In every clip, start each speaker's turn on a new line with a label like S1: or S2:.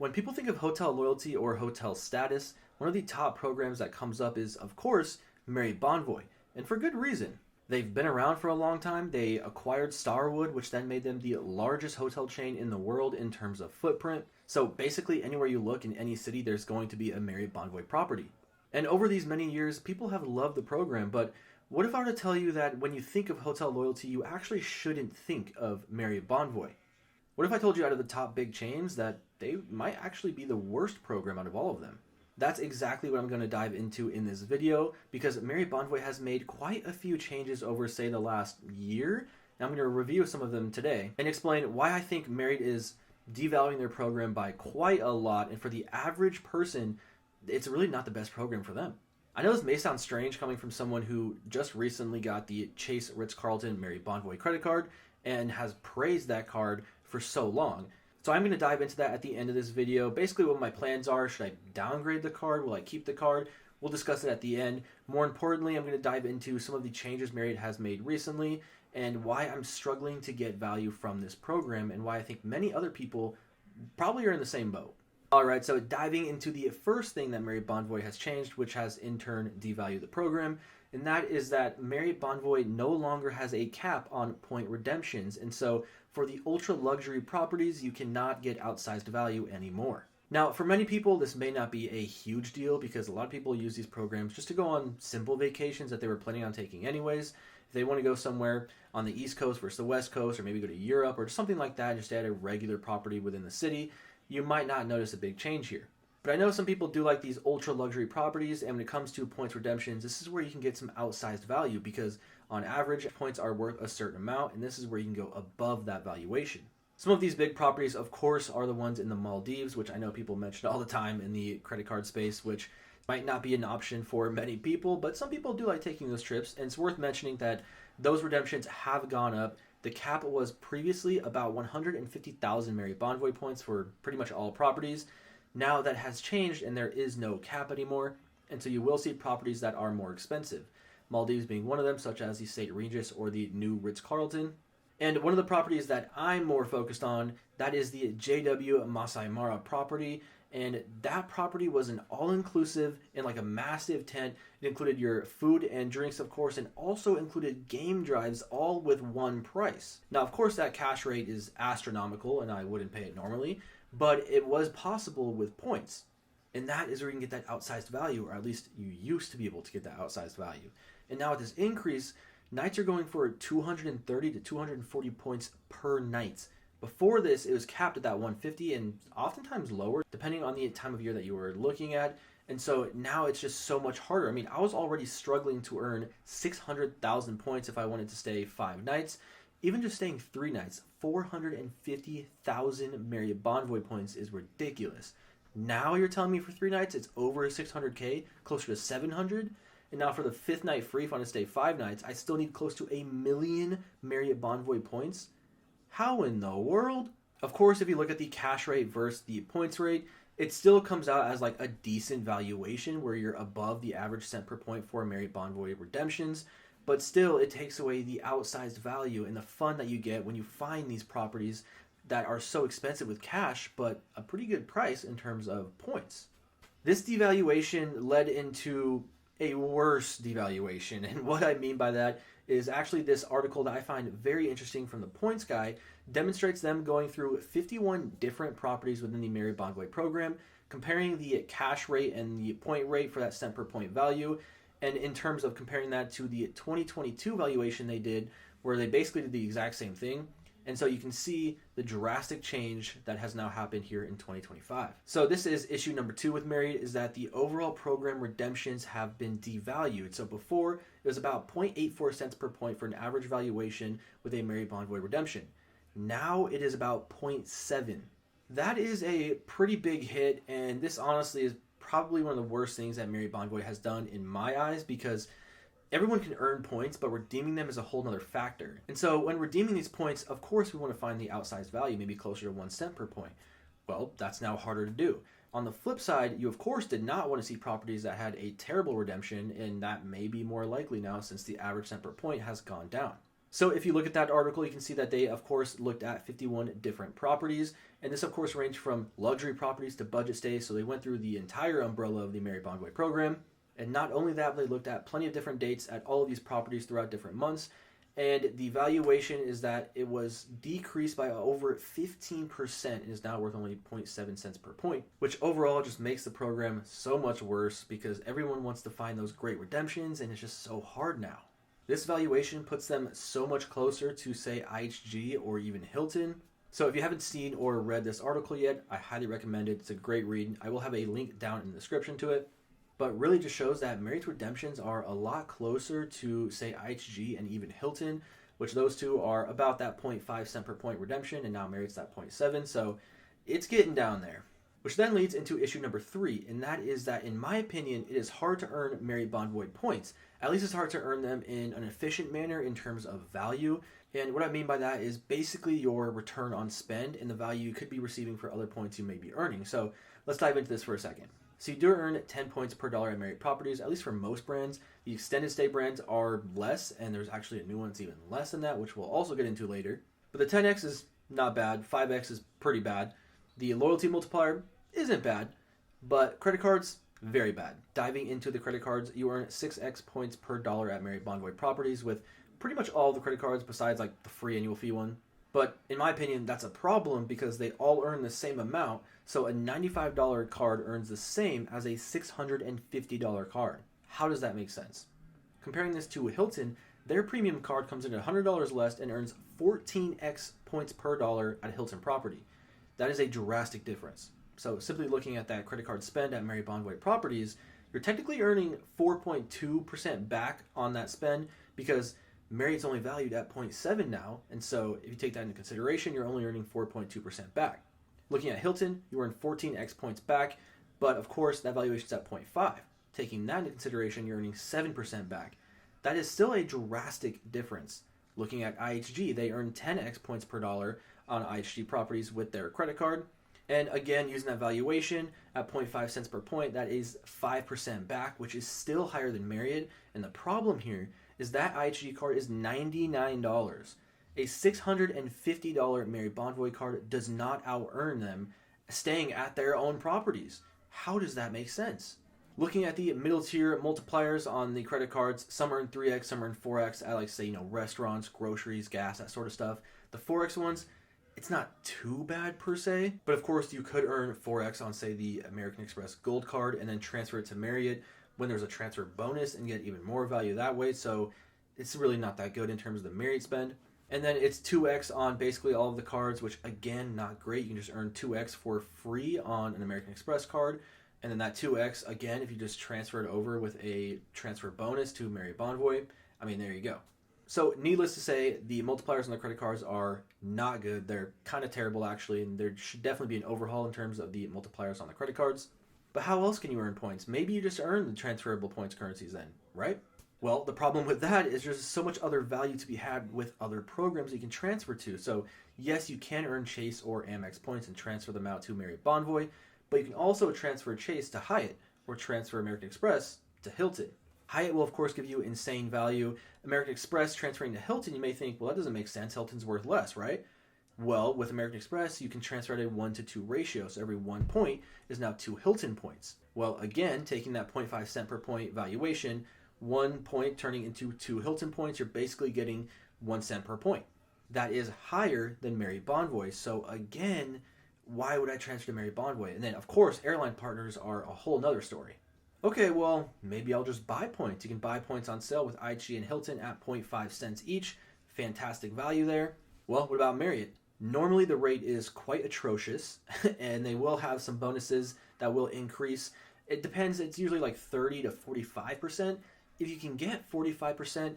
S1: When people think of hotel loyalty or hotel status, one of the top programs that comes up is, of course, Marriott Bonvoy, and for good reason. They've been around for a long time. They acquired Starwood, which then made them the largest hotel chain in the world in terms of footprint. So basically, anywhere you look in any city, there's going to be a Marriott Bonvoy property. And over these many years, people have loved the program, but what if I were to tell you that when you think of hotel loyalty, you actually shouldn't think of Marriott Bonvoy? What if I told you out of the top big chains that they might actually be the worst program out of all of them? That's exactly what I'm going to dive into in this video, because Marriott Bonvoy has made quite a few changes over, say, the last year. And I'm going to review some of them today and explain why I think Marriott is devaluing their program by quite a lot, and for the average person, it's really not the best program for them. I know this may sound strange coming from someone who just recently got the Chase Ritz-Carlton Marriott Bonvoy credit card and has praised that card for so long. So I'm going to dive into that at the end of this video. Basically what my plans are. Should I downgrade the card? Will I keep the card? We'll discuss it at the end. More importantly, I'm going to dive into some of the changes Marriott has made recently and why I'm struggling to get value from this program and why I think many other people probably are in the same boat. Alright, so diving into the first thing that Marriott Bonvoy has changed, which has in turn devalued the program, and that is that Marriott Bonvoy no longer has a cap on point redemptions, and so for the ultra luxury properties, you cannot get outsized value anymore. Now, for many people, this may not be a huge deal because a lot of people use these programs just to go on simple vacations that they were planning on taking anyways. If they want to go somewhere on the East Coast versus the West Coast, or maybe go to Europe or something like that, just add a regular property within the city, you might not notice a big change here. But I know some people do like these ultra luxury properties, and when it comes to points redemptions, this is where you can get some outsized value because on average, points are worth a certain amount, and this is where you can go above that valuation. Some of these big properties, of course, are the ones in the Maldives, which I know people mention all the time in the credit card space, which might not be an option for many people, but some people do like taking those trips, and it's worth mentioning that those redemptions have gone up. The cap was previously about 150,000 Marriott Bonvoy points for pretty much all properties. Now that has changed and there is no cap anymore, and so you will see properties that are more expensive. Maldives being one of them, such as the St. Regis or the new Ritz-Carlton. And one of the properties that I'm more focused on, that is the JW Masai Mara property. And that property was an all-inclusive in like a massive tent. It included your food and drinks, of course, and also included game drives, all with one price. Now, of course, that cash rate is astronomical, and I wouldn't pay it normally, but it was possible with points. And that is where you can get that outsized value, or at least you used to be able to get that outsized value. And now with this increase, nights are going for 230 to 240 points per night. Before this, it was capped at that 150 and oftentimes lower, depending on the time of year that you were looking at. And so now it's just so much harder. I mean, I was already struggling to earn 600,000 points if I wanted to stay 5 nights. Even just staying 3 nights, 450,000 Marriott Bonvoy points is ridiculous. Now you're telling me for 3 nights, it's over 600K, closer to 700. And now for the 5th night free, if I want to stay 5 nights, I still need close to 1 million Marriott Bonvoy points. How in the world? Of course, if you look at the cash rate versus the points rate, it still comes out as like a decent valuation where you're above the average cent per point for Marriott Bonvoy redemptions. But still, it takes away the outsized value and the fun that you get when you find these properties that are so expensive with cash, but a pretty good price in terms of points. This devaluation led into a worse devaluation, and what I mean by that is actually this article that I find very interesting from the Points Guy demonstrates them going through 51 different properties within the Marriott Bonvoy program, comparing the cash rate and the point rate for that cent per point value, and in terms of comparing that to the 2022 valuation they did, where they basically did the exact same thing. And so you can see the drastic change that has now happened here in 2025. So this is issue number 2 with Marriott, is that the overall program redemptions have been devalued. So before, it was about 0.84 cents per point for an average valuation with a Marriott Bonvoy redemption. Now it is about 0.7. That is a pretty big hit, and this honestly is probably one of the worst things that Marriott Bonvoy has done in my eyes, because everyone can earn points, but redeeming them is a whole nother factor. And so when redeeming these points, of course we want to find the outsized value, maybe closer to 1 cent per point. Well, that's now harder to do. On the flip side, you of course did not want to see properties that had a terrible redemption, and that may be more likely now since the average cent per point has gone down. So if you look at that article, you can see that they, of course, looked at 51 different properties. And this, of course, ranged from luxury properties to budget stays. So they went through the entire umbrella of the Marriott Bonvoy program. And not only that, but they looked at plenty of different dates at all of these properties throughout different months. And the valuation is that it was decreased by over 15% and is now worth only 0.7 cents per point, which overall just makes the program so much worse because everyone wants to find those great redemptions and it's just so hard now. This valuation puts them so much closer to, say, IHG or even Hilton. So if you haven't seen or read this article yet, I highly recommend it. It's a great read. I will have a link down in the description to it. But really just shows that Marriott's redemptions are a lot closer to, say, IHG and even Hilton, which those two are about that 0.5 cent per point redemption, and now Marriott's that 0.7, so it's getting down there. Which then leads into issue number 3, and that is that, in my opinion, it is hard to earn Marriott Bonvoy points. At least it's hard to earn them in an efficient manner in terms of value. And what I mean by that is basically your return on spend and the value you could be receiving for other points you may be earning. So let's dive into this for a second. So you do earn 10 points per dollar at Marriott properties, at least for most brands. The extended stay brands are less, and there's actually a new one that's even less than that, which we'll also get into later. But the 10x is not bad, 5x is pretty bad. The loyalty multiplier isn't bad, but credit cards, very bad. Diving into the credit cards, you earn 6x points per dollar at Marriott Bonvoy properties with pretty much all the credit cards besides like the free annual fee one. But in my opinion, that's a problem because they all earn the same amount. So a $95 card earns the same as a $650 card. How does that make sense? Comparing this to Hilton, their premium card comes in at $100 less and earns 14x points per dollar at a Hilton property. That is a drastic difference. So simply looking at that credit card spend at Marriott Bonvoy properties, you're technically earning 4.2% back on that spend because Marriott's only valued at 0.7 now, and so if you take that into consideration, you're only earning 4.2% back. Looking at Hilton, you earn 14x points back, but of course that valuation's at 0.5. Taking that into consideration, you're earning 7% back. That is still a drastic difference. Looking at IHG, they earn 10x points per dollar on IHG properties with their credit card. And again, using that valuation at 0.5 cents per point, that is 5% back, which is still higher than Marriott. And the problem here is that IHG card is $99. A $650 Marriott Bonvoy card does not out-earn them staying at their own properties. How does that make sense? Looking at the middle tier multipliers on the credit cards, some earn 3x, some earn 4x at, like, say, restaurants, groceries, gas, that sort of stuff. The 4x ones, it's not too bad per se, but of course you could earn 4x on, say, the American Express Gold card and then transfer it to Marriott when there's a transfer bonus and get even more value that way. So it's really not that good in terms of the Marriott spend. And then it's 2x on basically all of the cards, which again, not great. You can just earn 2x for free on an American Express card. And then that 2x, again, if you just transfer it over with a transfer bonus to Marriott Bonvoy, I mean, there you go. So needless to say, the multipliers on the credit cards are not good. They're kind of terrible, actually, and there should definitely be an overhaul in terms of the multipliers on the credit cards. But how else can you earn points? Maybe you just earn the transferable points currencies then, right? Well, the problem with that is there's so much other value to be had with other programs you can transfer to. So yes, you can earn Chase or Amex points and transfer them out to Marriott Bonvoy, but you can also transfer Chase to Hyatt or transfer American Express to Hilton. Hyatt will, of course, give you insane value. American Express transferring to Hilton, you may think, well, that doesn't make sense. Hilton's worth less, right? Well, with American Express, you can transfer at a 1-to-2 ratio, so every 1 point is now 2 Hilton points. Well, again, taking that 0.5 cent per point valuation, 1 point turning into 2 Hilton points, you're basically getting 1 cent per point. That is higher than Marriott Bonvoy. So again, why would I transfer to Marriott Bonvoy? And then, of course, airline partners are a whole nother story. Okay, well, maybe I'll just buy points. You can buy points on sale with IHG and Hilton at 0.5 cents each. Fantastic value there. Well, what about Marriott? Normally the rate is quite atrocious, and they will have some bonuses that will increase. It depends. It's usually like 30 to 45%. If you can get 45%,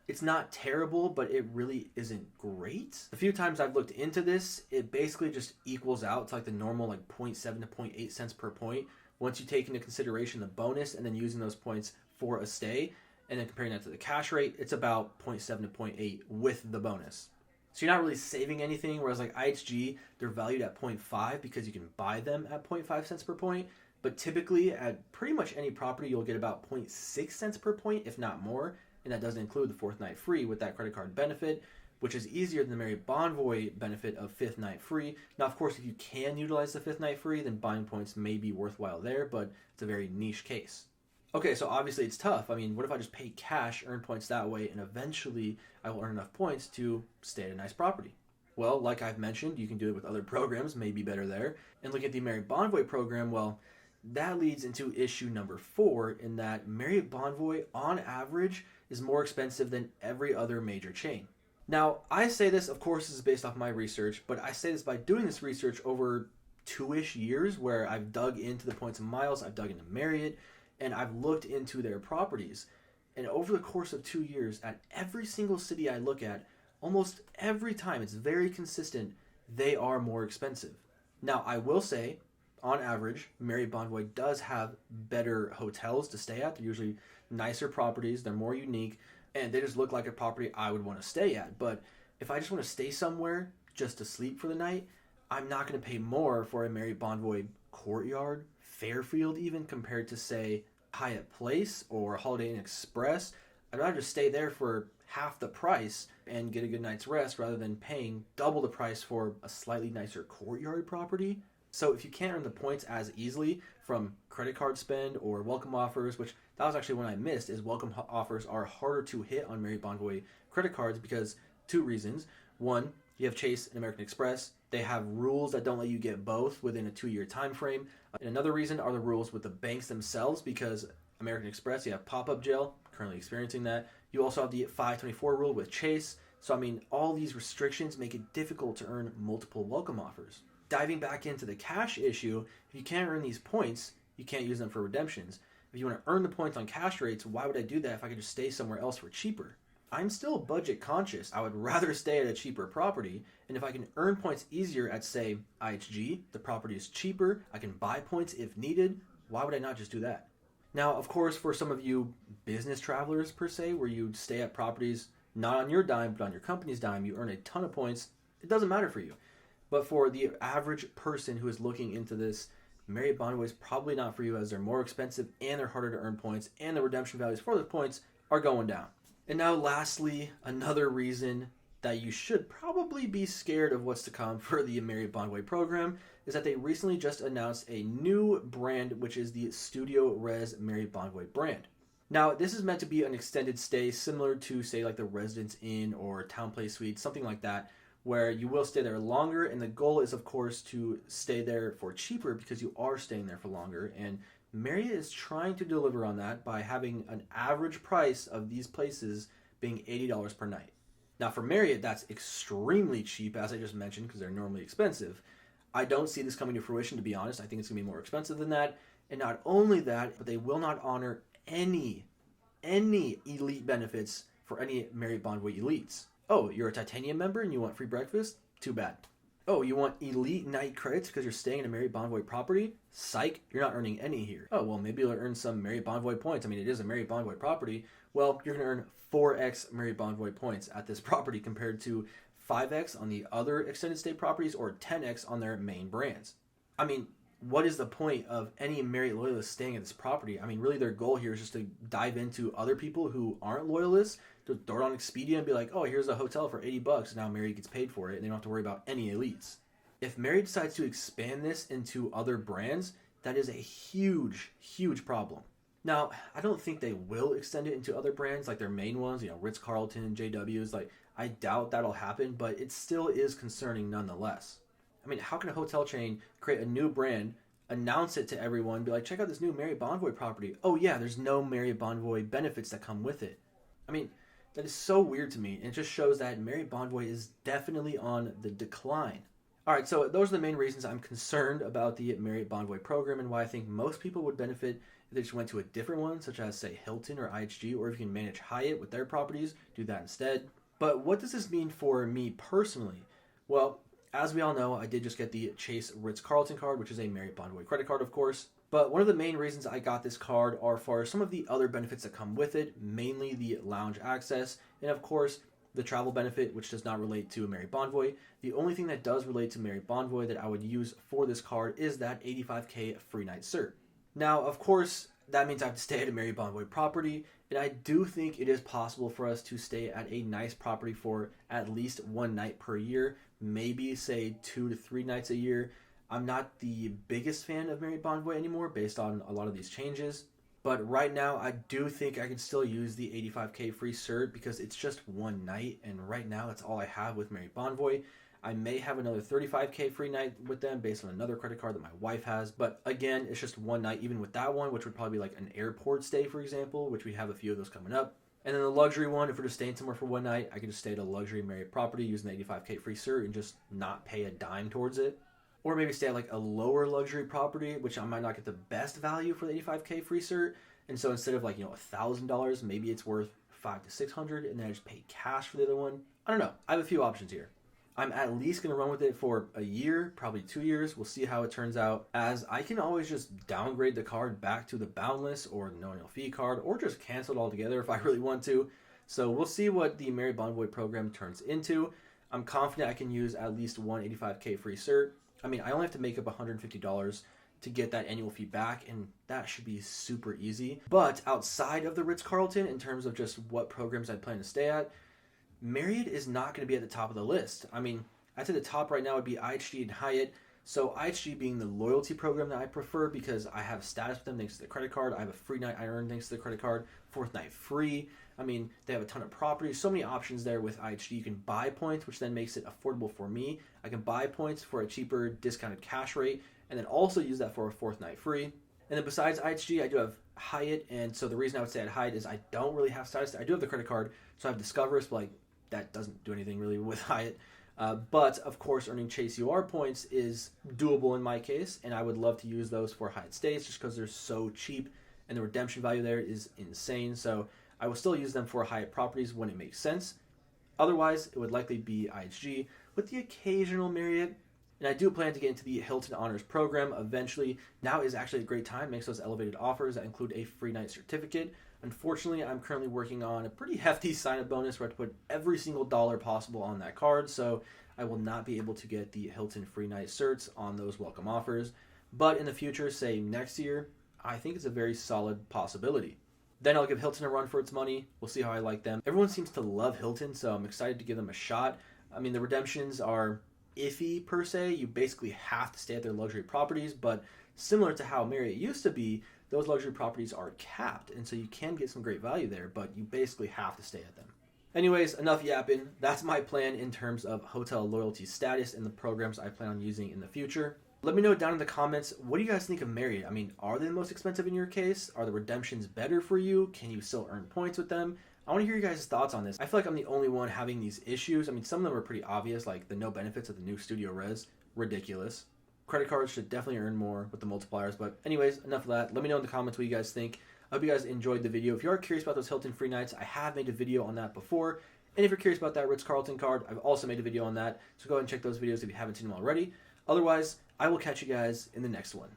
S1: it's not terrible, but it really isn't great. The few times I've looked into this, it basically just equals out to like the normal like 0.7 to 0.8 cents per point. Once you take into consideration the bonus and then using those points for a stay, and then comparing that to the cash rate, it's about 0.7 to 0.8 with the bonus. So you're not really saving anything, whereas like IHG, they're valued at 0.5 because you can buy them at 0.5 cents per point. But typically at pretty much any property, you'll get about 0.6 cents per point, if not more. and that doesn't include the fourth night free with that credit card benefit, which is easier than the Marriott Bonvoy benefit of fifth night free. Now, of course, if you can utilize the fifth night free, then buying points may be worthwhile there, but it's a very niche case. Okay, so obviously it's tough. I mean, what if I just pay cash, earn points that way, and eventually I will earn enough points to stay at a nice property? Well, like I've mentioned, you can do it with other programs, maybe better there. And look at the Marriott Bonvoy program, well, that leads into issue number 4 in that Marriott Bonvoy, on average, is more expensive than every other major chain. Now, I say this, of course, this is based off my research, but I say this by doing this research over 2-ish years where I've dug into the points and miles, I've dug into Marriott, and I've looked into their properties. And over the course of 2 years, at every single city I look at, almost every time, it's very consistent, they are more expensive. Now, I will say, on average, Marriott Bonvoy does have better hotels to stay at. They're usually nicer properties, they're more unique, and they just look like a property I would want to stay at. But if I just want to stay somewhere just to sleep for the night, I'm not going to pay more for a Marriott Bonvoy Courtyard, Fairfield even, compared to, say, Hyatt Place or Holiday Inn Express. I'd rather just stay there for half the price and get a good night's rest rather than paying double the price for a slightly nicer Courtyard property. So if you can't earn the points as easily from credit card spend or welcome offers, which that was actually one I missed, is welcome offers are harder to hit on Marriott Bonvoy credit cards because 2 reasons. One, you have Chase and American Express. They have rules that don't let you get both within a 2-year time frame. And another reason are the rules with the banks themselves, because American Express, you have pop-up jail, currently experiencing that. You also have the 524 rule with Chase. So, I mean, all these restrictions make it difficult to earn multiple welcome offers. Diving back into the cash issue, if you can't earn these points, you can't use them for redemptions. If you want to earn the points on cash rates, why would I do that if I could just stay somewhere else for cheaper? I'm still budget conscious. I would rather stay at a cheaper property, and if I can earn points easier at, say, IHG, the property is cheaper, I can buy points if needed, why would I not just do that? Now, of course, for some of you business travelers, per se, where you stay at properties not on your dime, but on your company's dime, you earn a ton of points, it doesn't matter for you. But for the average person who is looking into this, Marriott Bonvoy is probably not for you, as they're more expensive and they're harder to earn points, and the redemption values for those points are going down. And now lastly, another reason that you should probably be scared of what's to come for the Marriott Bonvoy program is that they recently just announced a new brand, which is the Studio Res Marriott Bonvoy brand. Now, this is meant to be an extended stay similar to, say, like the Residence Inn or Town Place Suite, something like that, where you will stay there longer, and the goal is, of course, to stay there for cheaper because you are staying there for longer, and Marriott is trying to deliver on that by having an average price of these places being $80 per night. Now, for Marriott, that's extremely cheap, as I just mentioned, because they're normally expensive. I don't see this coming to fruition, to be honest. I think it's going to be more expensive than that, and not only that, but they will not honor any elite benefits for any Marriott Bonvoy elites. Oh, you're a Titanium member and you want free breakfast? Too bad. Oh, you want elite night credits because you're staying in a Marriott Bonvoy property? Psych, you're not earning any here. Oh, well, maybe you'll earn some Marriott Bonvoy points. I mean, it is a Marriott Bonvoy property. Well, you're going to earn 4x Marriott Bonvoy points at this property compared to 5x on the other extended stay properties or 10x on their main brands. I mean, what is the point of any Marriott loyalist staying at this property? I mean, really their goal here is just to dive into other people who aren't loyalists, to throw it on Expedia and be like, oh, here's a hotel for $80, now Marriott gets paid for it, and they don't have to worry about any elites. If Marriott decides to expand this into other brands, that is a huge, huge problem. Now, I don't think they will extend it into other brands, like their main ones, Ritz-Carlton, JWs, I doubt that'll happen, but it still is concerning nonetheless. I mean, how can a hotel chain create a new brand, announce it to everyone, be like, check out this new Marriott Bonvoy property. Oh yeah, there's no Marriott Bonvoy benefits that come with it. I mean, that is so weird to me, and it just shows that Marriott Bonvoy is definitely on the decline. Alright, so those are the main reasons I'm concerned about the Marriott Bonvoy program and why I think most people would benefit if they just went to a different one, such as, say, Hilton or IHG, or if you can manage Hyatt with their properties, do that instead. But what does this mean for me personally? Well, as we all know, I did just get the Chase Ritz-Carlton card, which is a Marriott Bonvoy credit card, of course. But one of the main reasons I got this card are for some of the other benefits that come with it, mainly the lounge access, and of course, the travel benefit, which does not relate to Marriott Bonvoy. The only thing that does relate to Marriott Bonvoy that I would use for this card is that $85K free night cert. Now, of course, that means I have to stay at a Marriott Bonvoy property, and I do think it is possible for us to stay at a nice property for at least one night per year, maybe say 2 to 3 nights a year. I'm not the biggest fan of Marriott Bonvoy anymore based on a lot of these changes, but right now I do think I can still use the $85K free cert because it's just one night, and right now that's all I have with Marriott Bonvoy. I may have another $35K free night with them based on another credit card that my wife has. But again, it's just one night, even with that one, which would probably be like an airport stay, for example, which we have a few of those coming up. And then the luxury one, if we're just staying somewhere for one night, I can just stay at a luxury Marriott property using the $85K free cert and just not pay a dime towards it. Or maybe stay at like a lower luxury property, which I might not get the best value for the $85K free cert. And so instead of like, $1,000, maybe it's worth $500 to $600, and then I just pay cash for the other one. I don't know. I have a few options here. I'm at least going to run with it for a year, probably 2 years. We'll see how it turns out, as I can always just downgrade the card back to the Boundless or the no annual fee card, or just cancel it altogether if I really want to. So we'll see what the Marriott Bonvoy program turns into. I'm confident I can use at least one $85K free cert. I mean, I only have to make up $150 to get that annual fee back, and that should be super easy. But outside of the Ritz-Carlton, in terms of just what programs I plan to stay at, Marriott is not going to be at the top of the list. I mean, I'd say the top right now would be IHG and Hyatt. So IHG being the loyalty program that I prefer because I have status with them thanks to the credit card. I have a free night I earn thanks to the credit card. 4th night free. I mean, they have a ton of properties. So many options there with IHG. You can buy points, which then makes it affordable for me. I can buy points for a cheaper discounted cash rate and then also use that for a 4th night free. And then besides IHG, I do have Hyatt. And so the reason I would say at Hyatt is I don't really have status. I do have the credit card. So I have Discoverist, but that doesn't do anything really with Hyatt. But, of course, earning Chase UR points is doable in my case, and I would love to use those for Hyatt stays just because they're so cheap, and the redemption value there is insane. So I will still use them for Hyatt properties when it makes sense. Otherwise, it would likely be IHG with the occasional Marriott. And I do plan to get into the Hilton Honors program eventually. Now is actually a great time. Makes those elevated offers that include a free night certificate. Unfortunately, I'm currently working on a pretty hefty sign-up bonus where I have to put every single dollar possible on that card, so I will not be able to get the Hilton free night certs on those welcome offers. But in the future, say next year, I think it's a very solid possibility. Then I'll give Hilton a run for its money. We'll see how I like them. Everyone seems to love Hilton, so I'm excited to give them a shot. I mean, the redemptions are iffy per se. You basically have to stay at their luxury properties, but similar to how Marriott used to be, those luxury properties are capped, and so you can get some great value there, but you basically have to stay at them. Anyways, enough yapping. That's my plan in terms of hotel loyalty status and the programs I plan on using in the future. Let me know down in the comments, what do you guys think of Marriott? I mean, are they the most expensive in your case? Are the redemptions better for you? Can you still earn points with them? I want to hear your guys' thoughts on this. I feel like I'm the only one having these issues. I mean, some of them are pretty obvious, like the no benefits of the new Studio Res. Ridiculous. Credit cards should definitely earn more with the multipliers. But anyways, enough of that. Let me know in the comments what you guys think. I hope you guys enjoyed the video. If you are curious about those Hilton free nights, I have made a video on that before. And if you're curious about that Ritz-Carlton card, I've also made a video on that. So go ahead and check those videos if you haven't seen them already. Otherwise, I will catch you guys in the next one.